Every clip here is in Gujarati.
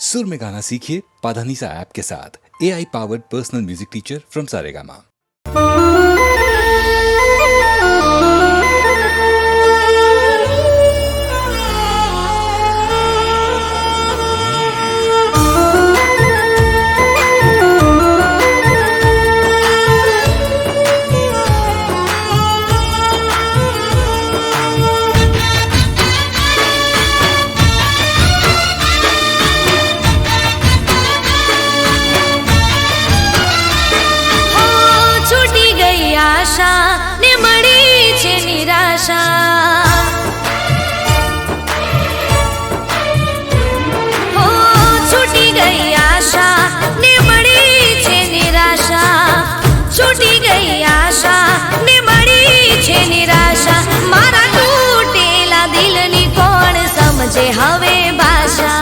सुर में गाना सीखिए पाधानीसा ऐप के साथ। AI powered personal music teacher from Saregama. ને મળી છે નિરાશા, હો છૂટી ગઈ આશા ને મળી છે નિરાશા, છૂટી ગઈ આશા ને મળી છે નિરાશા, મારા તૂટેલા દિલની કોણ સમજે હવે ભાષા,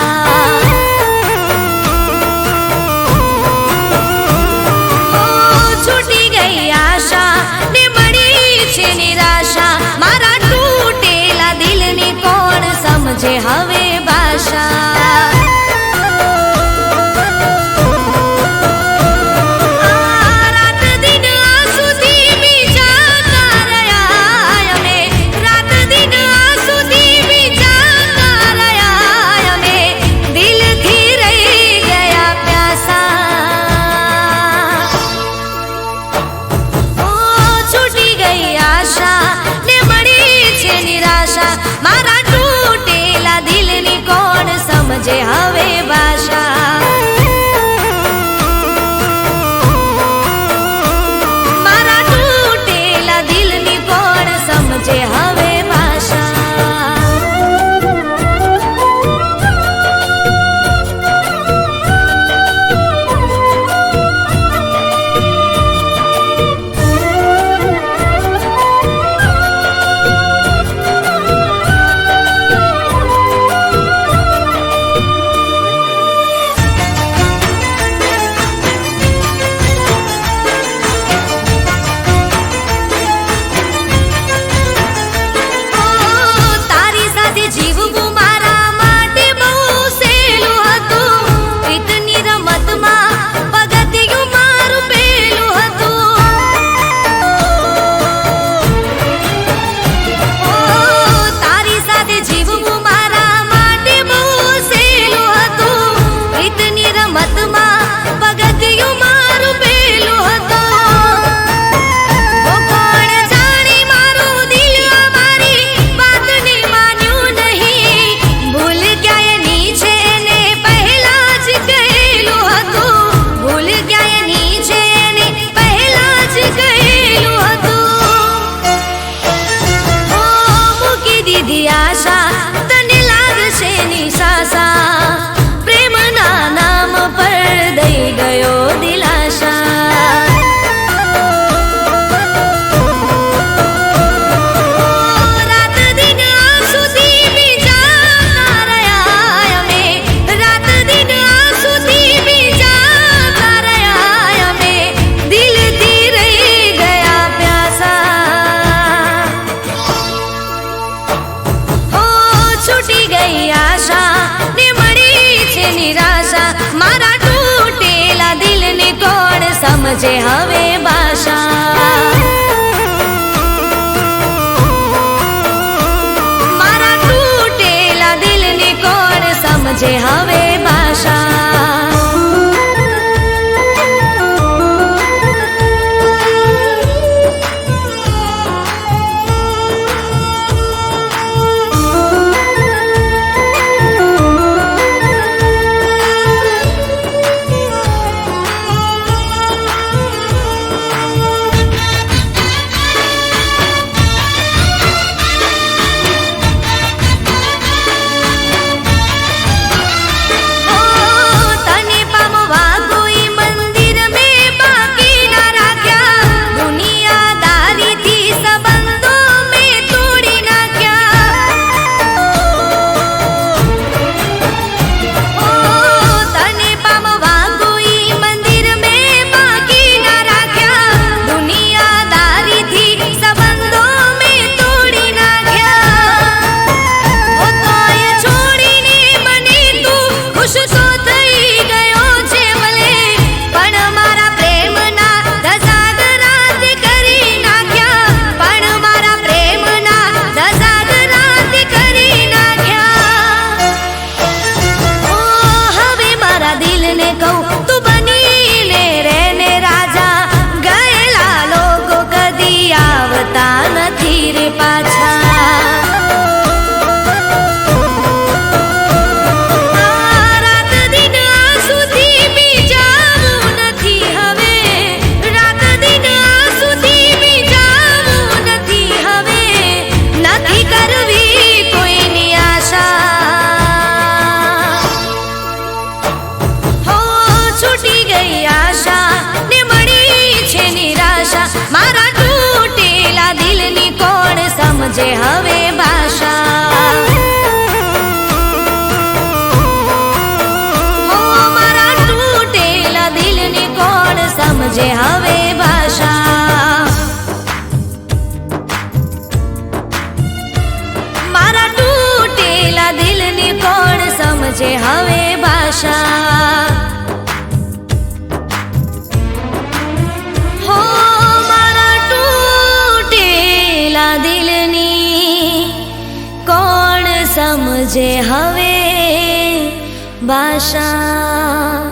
છૂટી ગઈ આશા ને મળી છે નિરાશા, મારા તૂટેલા દિલની કોણ સમજે હવે ભાષા, રાત દિન આંસુથી વિચારતા રહ્યા અમે, રાત દિન આંસુથી વિચારતા રહ્યા અમે, દિલથી રહી ગયા પ્યાસા, છૂટી ગઈ આશા ને મળી છે નિરાશા, મારા તૂટેલા દિલની કોણ સમજે હવે ભાષા, મારા તૂટેલા દિલની કોણ સમજે હવે ભાષા. તારી સાથે જીવવું મારા માટે બહુ સહેલું હતું, પ્રીતની રમતમાં પગથિયું મારું પહેલું હતું, તારી સાથે જીવવું મારા માટે બહુ સહેલું હતું, પ્રીતની રમતમાં પગથિયું મારું પહેલું હતું, કોણ જાણે મારું દિલ અમારી વાતને માન્યું નહીં, ભૂલ ક્યાંયની છે એને પહેલા જ કહેલું હતું, ભૂલ ક્યાંયની છે એને પહેલા જ કહેલું હતું, મૂકી દીધી આશા તને લાગશે નિશાસા, પ્રેમના નામ પર દઈ ગયો દિલાશા, રાત દિન આંસુથી વિચારતા રહ્યા અમે, રાત દિન આંસુથી વિચારતા રહ્યા અમે, દિલથી રહી ગયા પ્યાસા, છૂટી ગઈ આશા ને મળી છે નિરાશા, મારા તૂટેલા દિલની કોણ સમજે હવે ભાષા, મારા તૂટેલા દિલની કોણ સમજે હવે ભાષા. તને કહું તું બનીને રહેને રાજા ગયેલા લોકો કદી આવતા નથી રે પાછા મારા તૂટેલા દિલની કોણ સમજે હવે ભાષા હો મારા તૂટેલા દિલની કોણ સમજે હવે ભાષા મારા તૂટેલા દિલની કોણ સમજે હવે ભાષા સમજે હવે ભાષા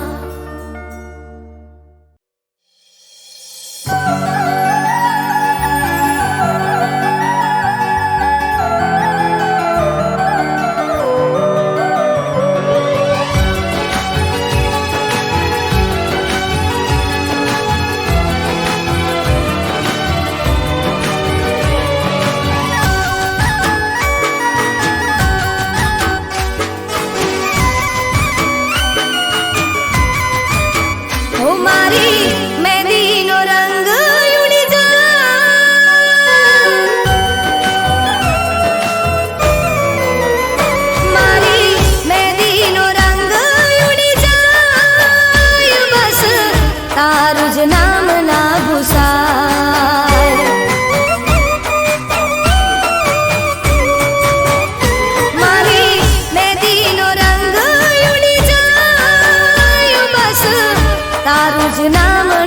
તારું જ નામ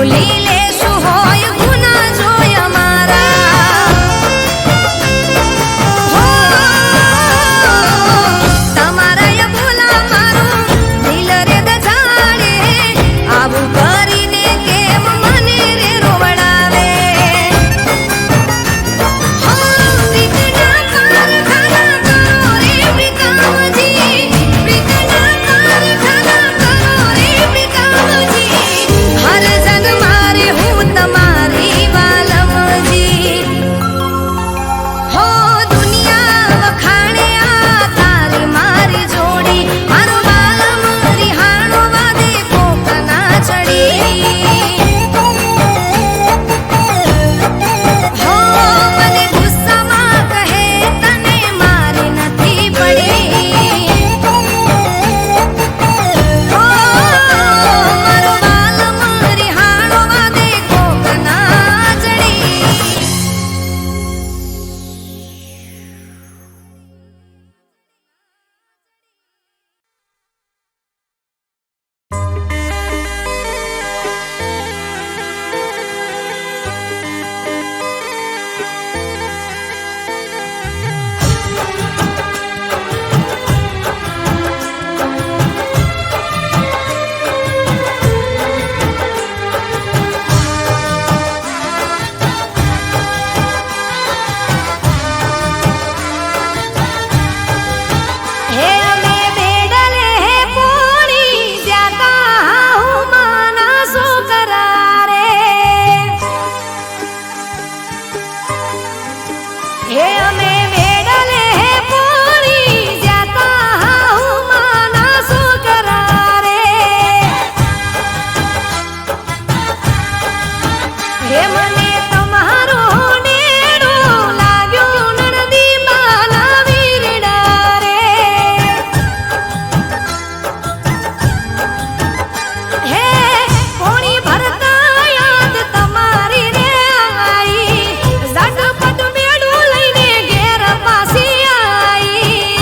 ભૂલી લેશું હોય ગુના જોય મારા હો તમારા બોલા મારું દિલ રે દજાડે આવું કરીને કેમ મને રે રોવડાવે હો પ્રીતના કારખાના કરો રે પ્રીતમજી પ્રીતના કારખાના કરો રે પ્રીતમજી હર જગ મારે હું તમારી વાલમજી હો દુનિયા વખાણે આ તારી મારી જોડી મારો વાલમ રિહાણો વાદે કોકના ચડી હો મને ગુસ્સામાં કહે તને મારી નથી પડી હો મારો વાલમ રિહાણો વાદે કોકના ચડી હે અમે બેડલે હે પોણી જ્યાતા હું માના સો કરારે હે અમે બેડલે હે પોણી જ્યાતા હું માના સો કરારે હે મને તમારો નેડો લાગ્યો નણદી માના વીરડા રે હે પોણી ભરતા યાદ તમારી રે આઈ ઝટપટ મેળું લઈને ઘેર પાછી આઈ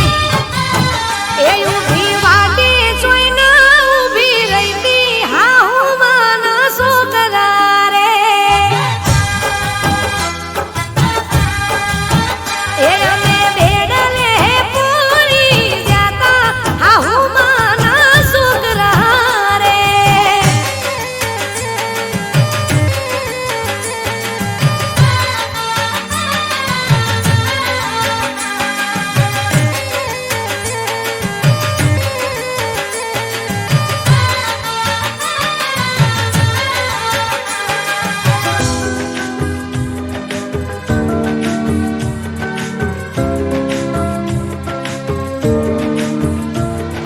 એ ઊભી વાટે જોઈને ઊભી રહીતી હા હું માના સો કરારે એ અમે બેડલે હે પોણી જ્યાતા હા હું માના સો કરારે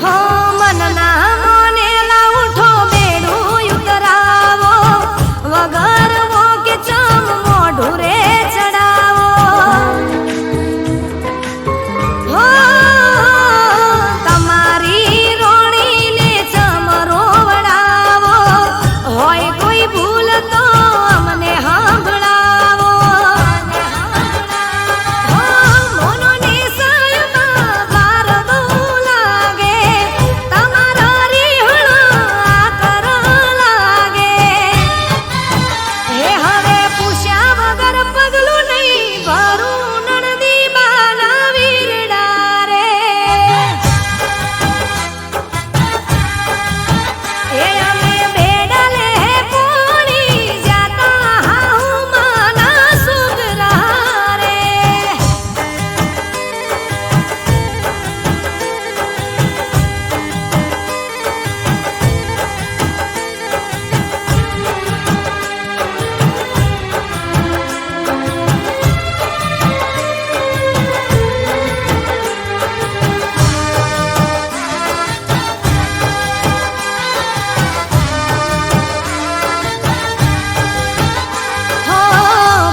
હો મનના મોનેલા ઉઠો બેડું ઉતરાવો વગર કે ચમ મોઢું રે ચડાવો હો તમારી રોણીને ચમ રોવડાવો હોય કોઈ ભૂલ તો અમને સાંભળાવો હો મોનો નિસયમાં બાર બહુ લાગે તમારા રીહણા કર લાગે હે હવે પૂછ્યા વગર પગલું નહીં ભરું નણદી બાના વીરડા રે હે અમે બેડલે હે પોણી જ્યાતા હા હું માના સુગરા રે હો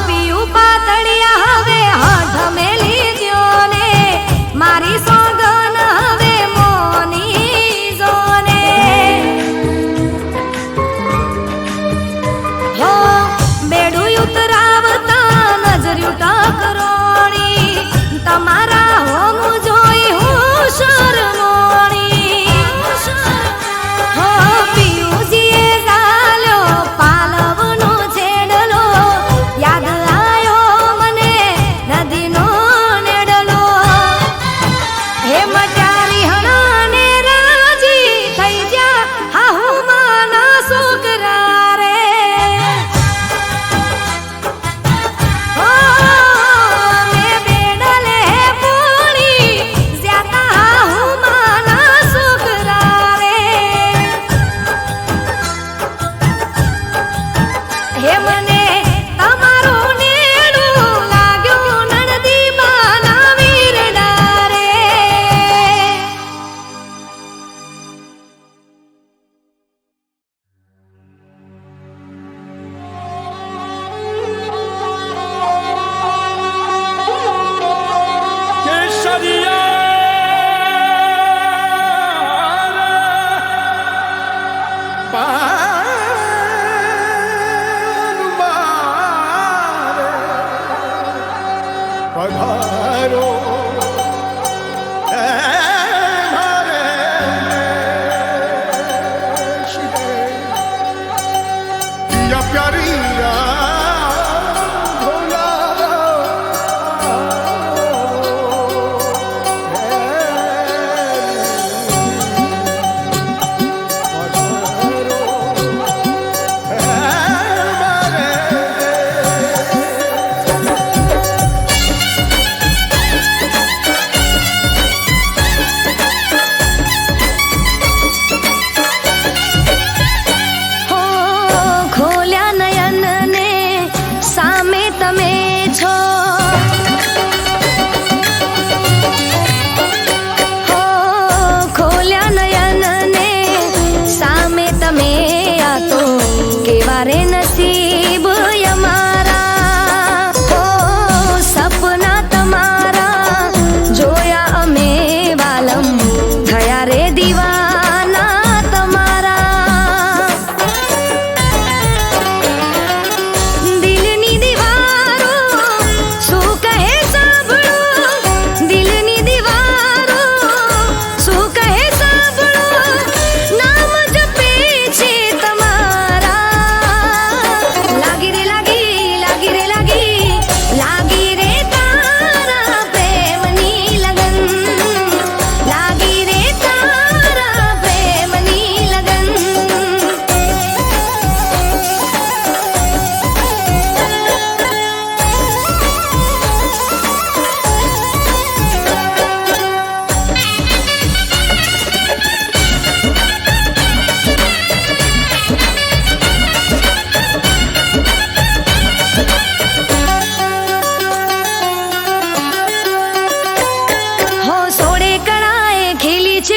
પિયું પાતળિયા હવે હઠ મેલી દ્યો ને મારી સોગન હવે મોની જોને હો બેડું ઉતરાવતા નજર્યું ટકરોણી તમારા હોમ જોઈ હું શરમોણી હો પિયુજીએ ઝાલ્યો પાલવ હે મને તમારું નેણું લાગ્યું નણદી બાના વીરડા રે.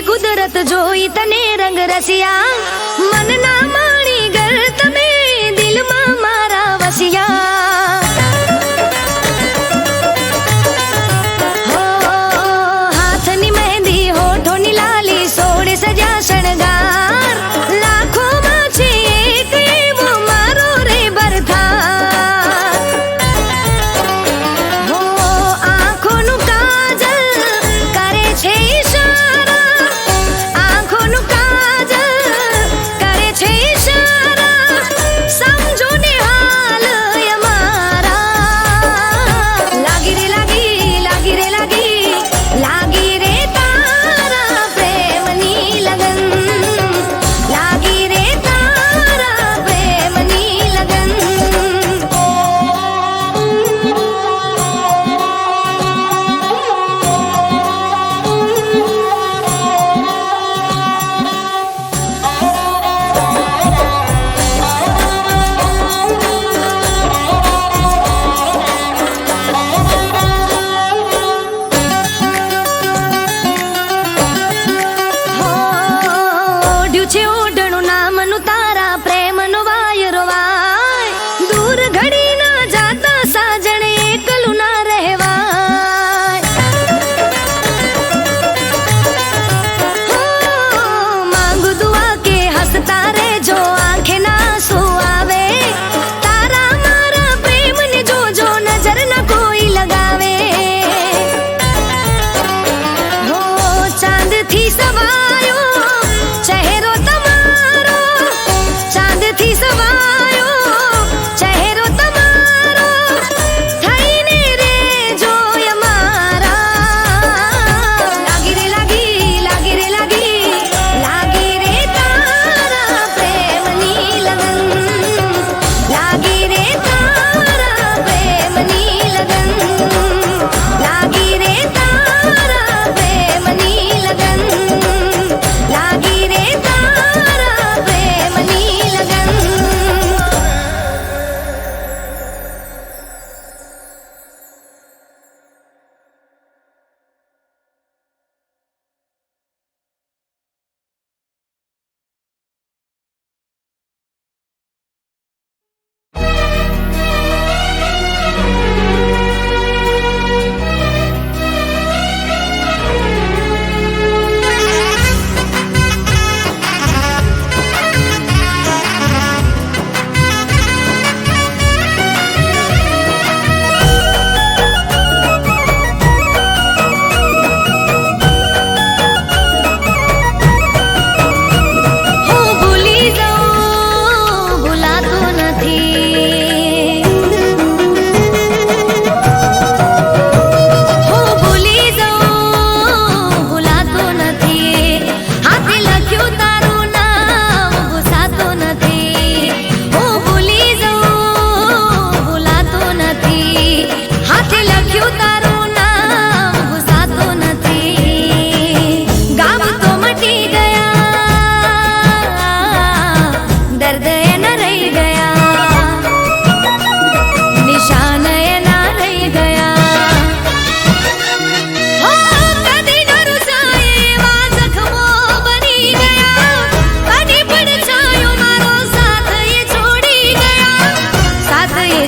કુદરત જોઈ તને રંગ રસિયા, મનના માણી ગર તમે દિલમાં મારા વસિયા. હો હાથની મહેંદી હોઠોની લાલી સોળે સજા શણગાર, લાખોમાં છે એક એવો મારો રે બરથાર. હો આંખોનું કાજલ કરે છે ઈશારા, આંખોનું કાજલ કરે છે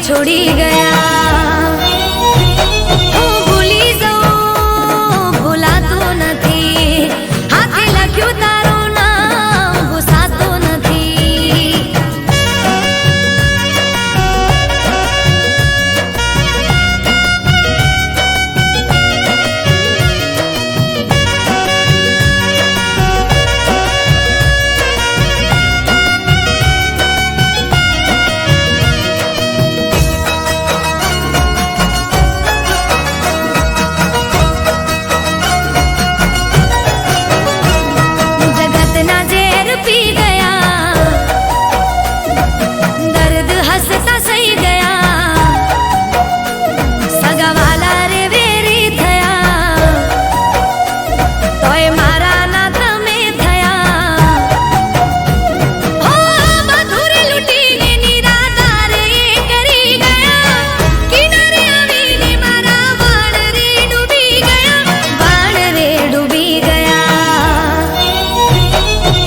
છોડી ગયા. હું ભૂલી જાઉં ભૂલાતું નથી, હાથે લખ્યું તારું નામ ભૂસાતું નથી. જગતના ઝેર પી ગયા, દર્દ હસતા સહી ગયા, સગાવાલા રે વેરી થયા, તોય મારા ના તમે થયા. હો બધું રે લૂટીને નિરાદા રે કરી ગયા, કિનારે આવીને મારા બાણ રે ડૂબી ગયા, બાણ રે ડૂબી ગયા.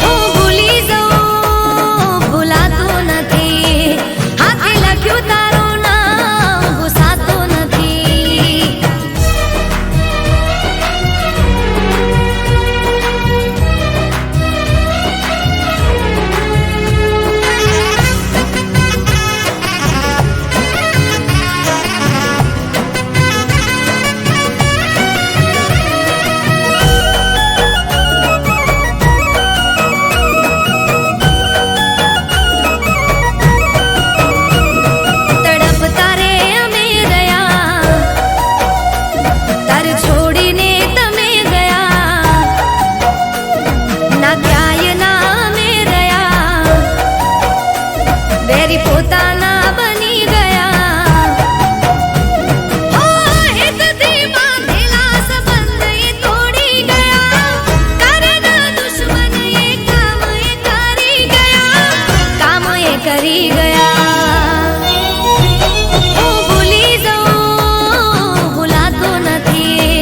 હું ભૂલી જાઉં ભૂલાતું નથી, હાથે લખ્યું તારું નામ ભૂસાતું નથી. તડપતા રે અમે રહ્યા, તાર છોડીને તમે ગયા, ના ક્યાંય ના અમે રહ્યા, વેરી પોતાના બની ગયા. હો હિતથી બાંધેલા સંબંધ એ તોડી ગયા, કરના દુશ્મન એ કામ એ કરી ગયા, કામ એ કરી ગયા. હું ભૂલી જાઉં ભૂલાતું નથી,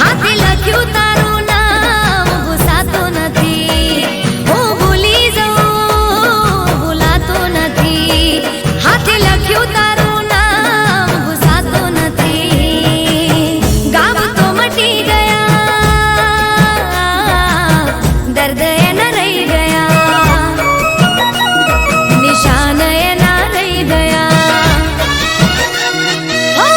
હાથે લખ્યું તારું નામ ભૂસાતું નથી. હું ભૂલી જાઉં ભૂલાતું નથી, હાથે લખ્યું તારું નામ ભૂસાતું નથી. ગામ તો મટી ગયા, દર્દ એના રહી ગયા, નિશાન એના રહી ગયા. હો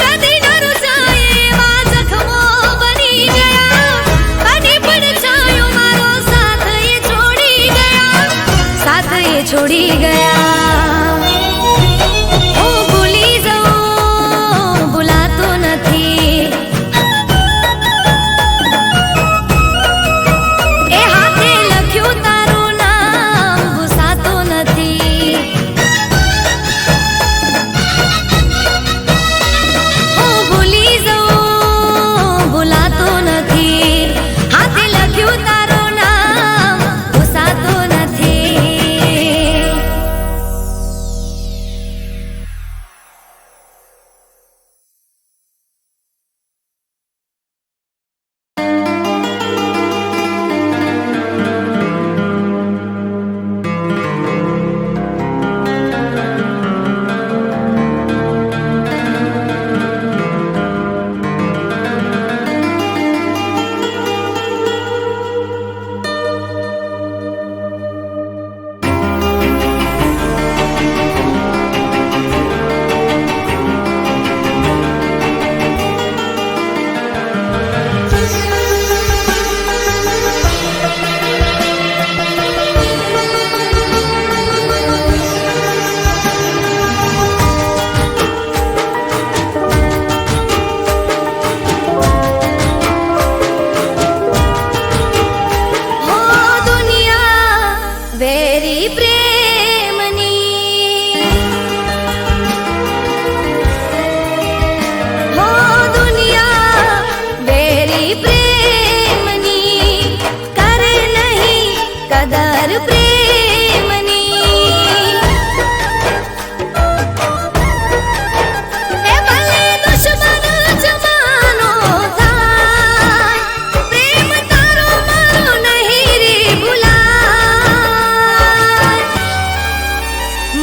કદી ન રૂસાય એવા જખમો બની ગયા, કદી પણ છાયો મારો સાથ એ છોડી ગયા, સાથ એ છોડી ગયા. હું ભૂલી જાઉં ભૂલાતું નથી, એ હાથે લખ્યું તારું નામ ભૂસાતું નથી. હું ભૂલી જાઉં ભૂલાતું નથી, હાથે લખ્યું તારું નામ ભૂસાતું નથી.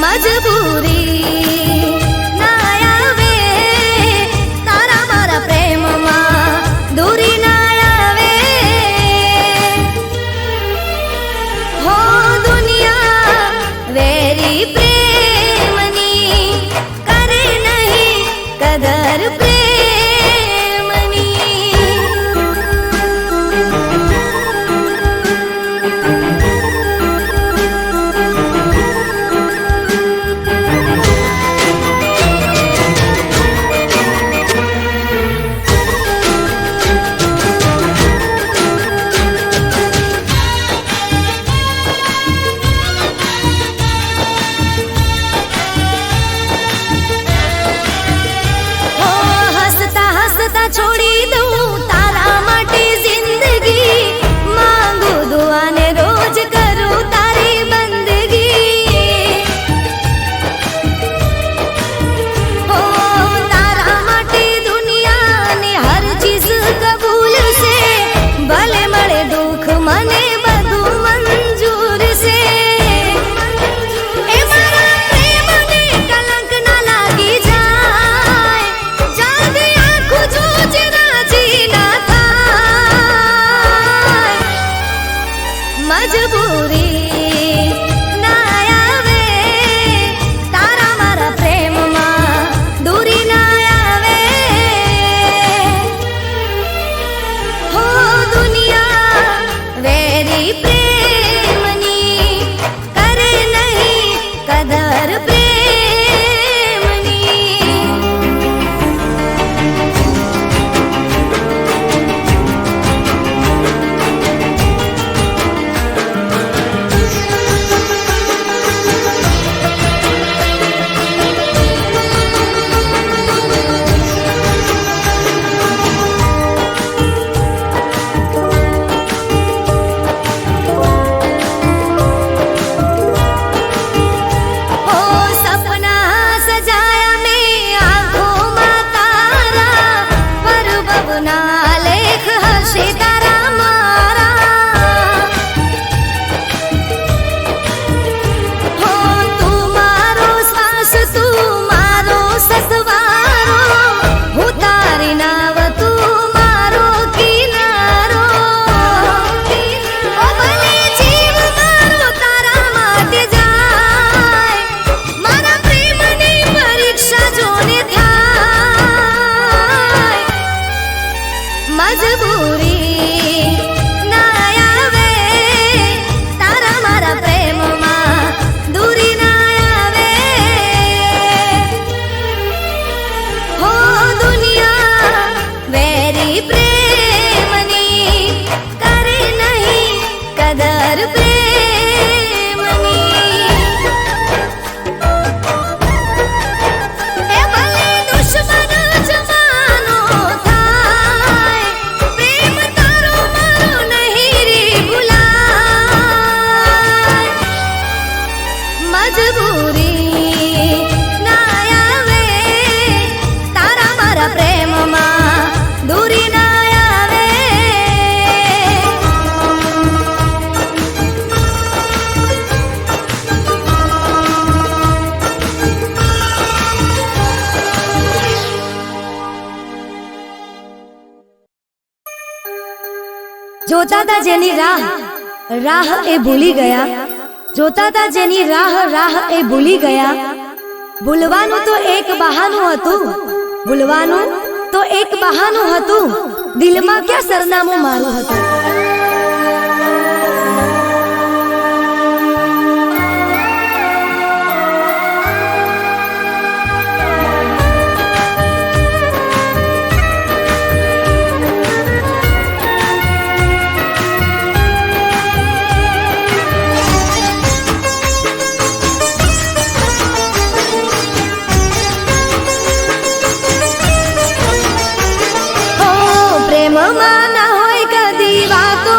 મજબૂરી કદર પ્રેમની. જોતા તા જેની રાહ રાહ એ ભૂલી ગયા. જોતા તા જેની રાહ એ ભૂલી ગયા. ભૂલવાનું તો એક બહાનું હતું. ભૂલવાનું તો એક બહાનું હતું. દિલમાં ક્યાં સરનામું મારું હતું. પ્રેમમાં ના હોય કદી વાતો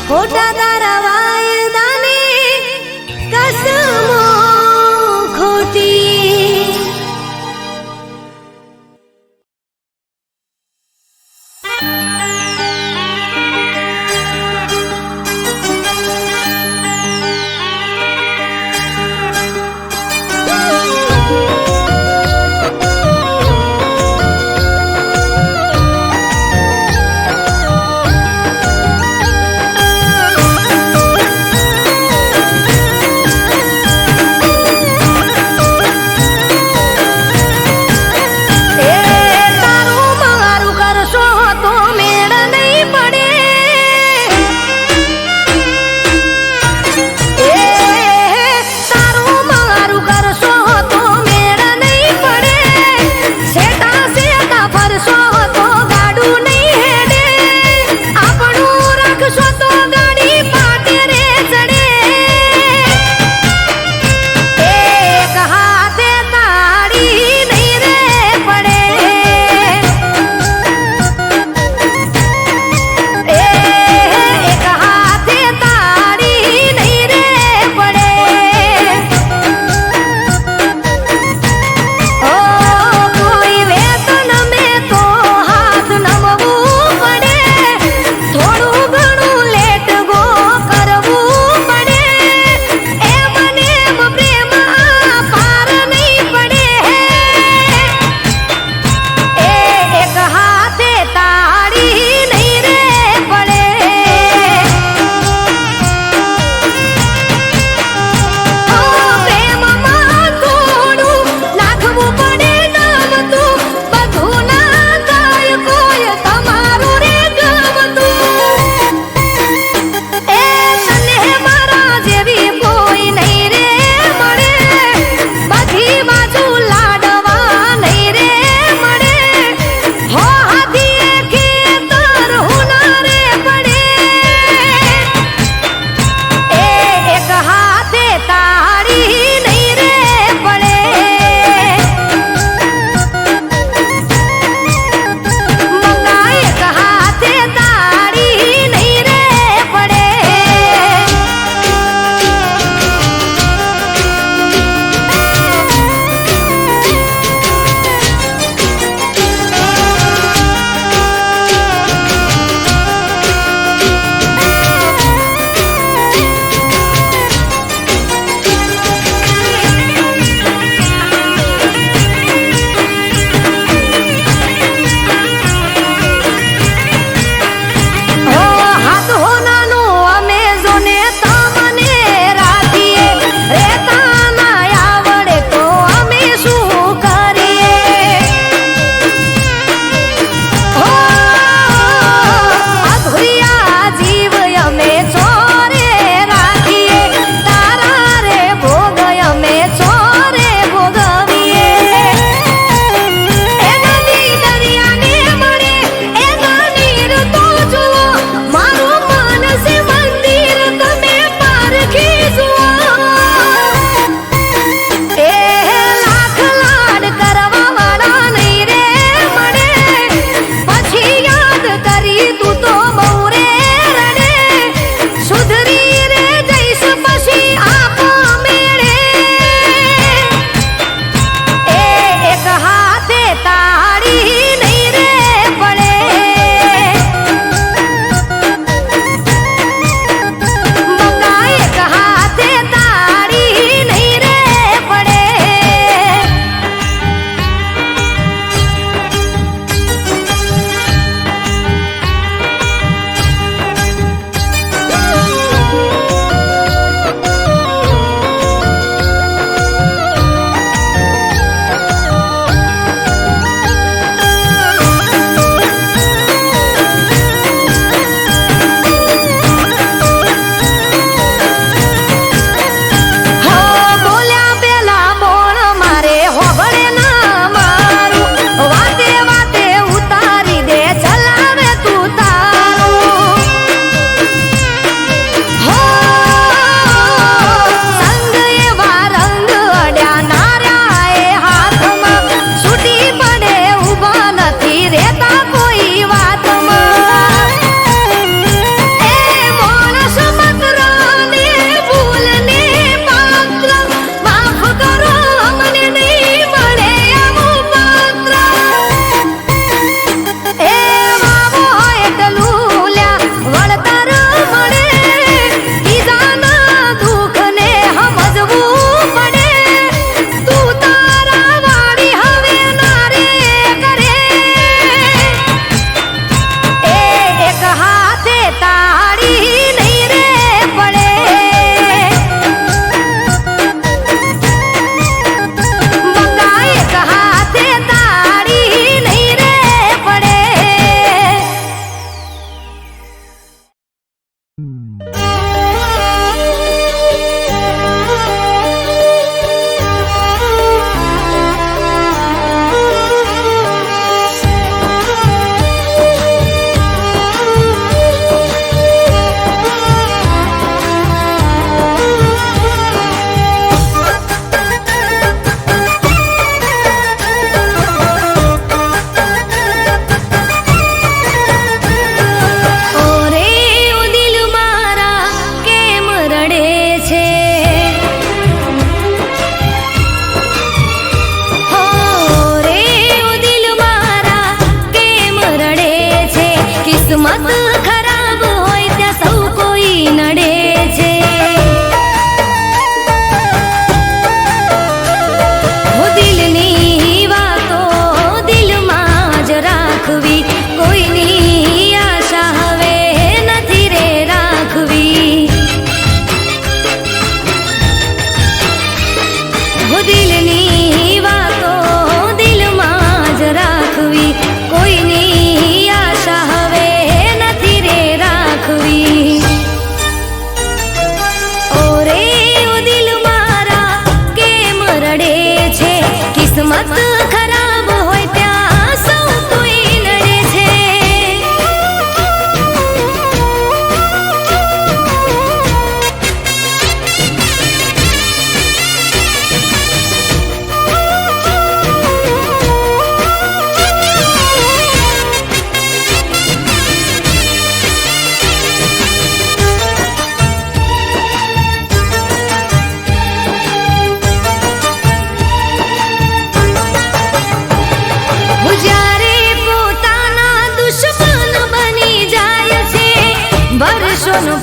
ખોટા તારા વાયદાની કસમો ખોટી.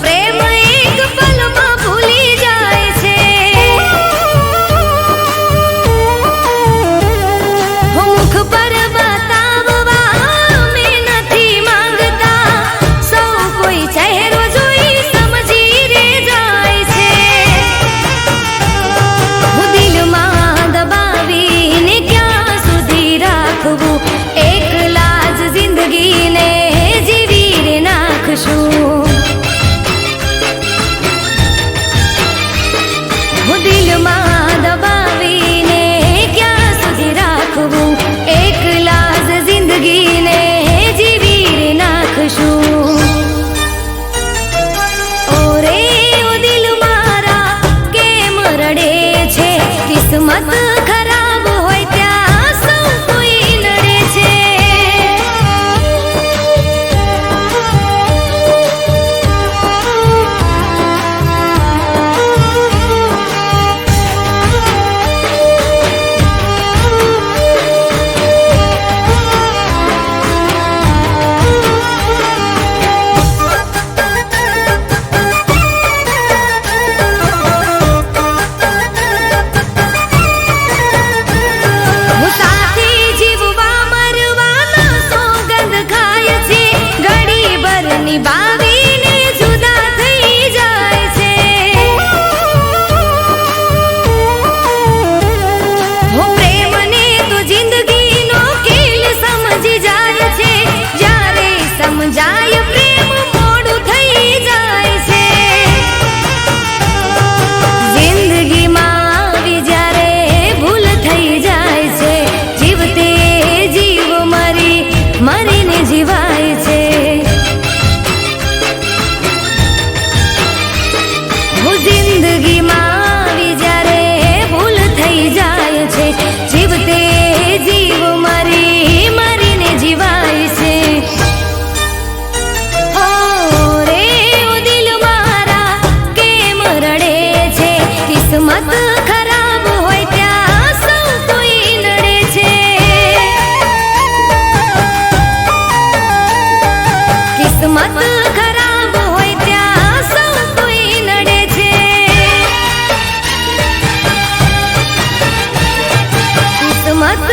પ્રેમ એક પલમાં ભૂલી જાય છે. હું મુખ પર બતાવવા મેં નથી માંગતા, સૌ કોઈ ચહેરો જોઈ સમજી રે જાય છે. હું દિલમાં દબાવીને ક્યાં સુધી રાખવું, એકલા જ જિંદગીને જીવી રે નાખશું. હું દિલમાં દબાવીને ક્યાં સુધી રાખવું, એકલા જ જિંદગીને જીવી રે નાખશું. ઓરે ઓ દિલ મારા કેમ રડે છે, કિસ્મત ખરાબ હોય ત્યાં સૌ કોઈ નડે છે. હું સાથી જીવવા મરવાના સોગંદ ખાય છે, ઘડી ભર નિભાવીને જુદા થઈ જાય છે. હું પ્રેમને તો જિંદગીનો ખેલ સમજી જાય છે, જ્યારે સમજાય પ્રેમ મોડું થઈ જાય છે. જિંદગીમાં આવી જ્યારે ભૂલ થઈ જાય છે, જીવતે જીવ મરીને જીવાય છે. હું જિંદગીમાં આવી જ્યારે ભૂલ થઈ જાય છે, જીવતે જીવ મરીને જીવાય છે. ઓ રે ઓ દિલ મારા કેમ રડે છે, કિસ્મત ખરાબ હોય ત્યાં સૌ કોઈ નડે છે. કિસ્મત ખરાબ હોય ત્યાં સૌ કોઈ નડે છે. કિસ્મત